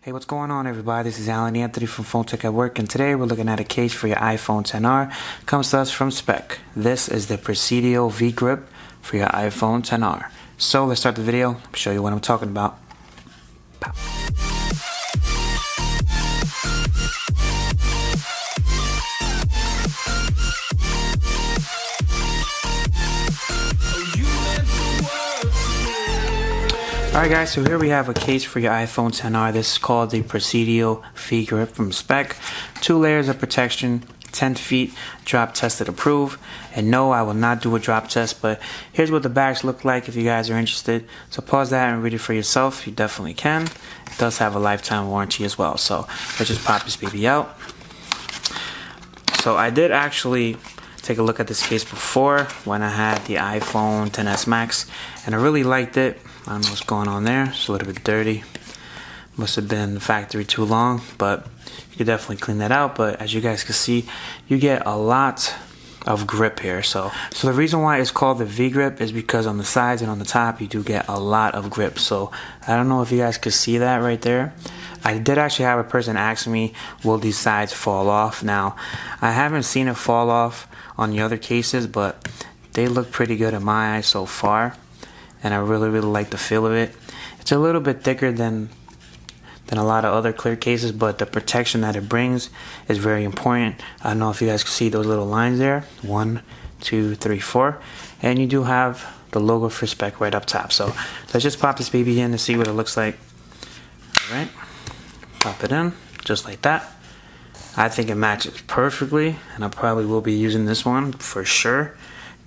Hey, what's going on, everybody? This is Alan Anthony from Phone Tech at Work, and today we're looking at a case for your iPhone XR. Comes to us from Speck. This is the Presidio V Grip for your iPhone XR. So let's start the video. Show you what I'm talking about. Pow. Alright guys, so here we have a case for your iPhone XR. This is called the Presidio V Grip from Speck. 2 layers of protection, 10 feet, drop tested approved. And no, I will not do a drop test, but here's what the bags look like if you guys are interested. So pause that and read it for yourself. You definitely can. It does have a lifetime warranty as well. So let's just pop this baby out. So I did actually take a look at this case before when I had the iPhone XS Max, and I really liked it. I don't know what's going on there. It's a little bit dirty. Must have been in the factory too long, but you could definitely clean that out. But as you guys can see, you get a lot of grip here. So the reason why it's called the V grip is because on the sides and on the top you do get a lot of grip. So I don't know if you guys could see that right there. I did actually have a person ask me, will these sides fall off? Now, I haven't seen it fall off on the other cases, but they look pretty good in my eyes so far. And I really like the feel of it. It's a little bit thicker than a lot of other clear cases, but the protection that it brings is very important. I don't know if you guys can see those little lines there. 1, 2, 3, 4. And you do have the logo for Speck right up top. So let's just pop this baby in to see what it looks like. Alright. Pop it in, just like that. I think it matches perfectly, and I probably will be using this one for sure.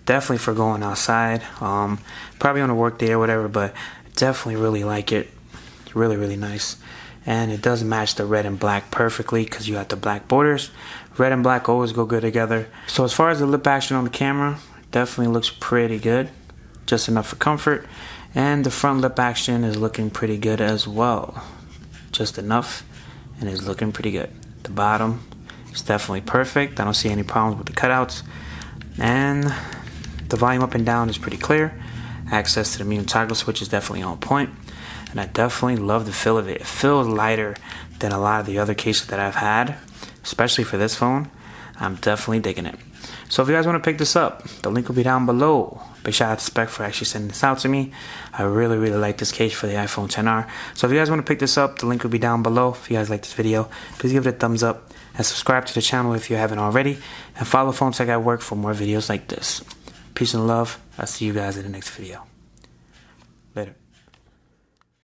Definitely for going outside, probably on a work day or whatever, but definitely really like it. It's really nice. And it does match the red and black perfectly because you got the black borders. Red and black always go good together. So as far as the lip action on the camera, definitely looks pretty good. Just enough for comfort. And the front lip action is looking pretty good as well. Just enough, and is looking pretty good. The bottom is definitely perfect. I don't see any problems with the cutouts. And the volume up and down is pretty clear. Access to the mute toggle switch is definitely on point. And I definitely love the feel of it. It feels lighter than a lot of the other cases that I've had, especially for this phone. I'm definitely digging it. So if you guys want to pick this up, the link will be down below. Big shout out to Speck for actually sending this out to me. I really like this case for the iPhone XR. So if you guys want to pick this up, the link will be down below. If you guys like this video, please give it a thumbs up and subscribe to the channel if you haven't already. And follow Phone Tech at Work for more videos like this. Peace and love. I'll see you guys in the next video.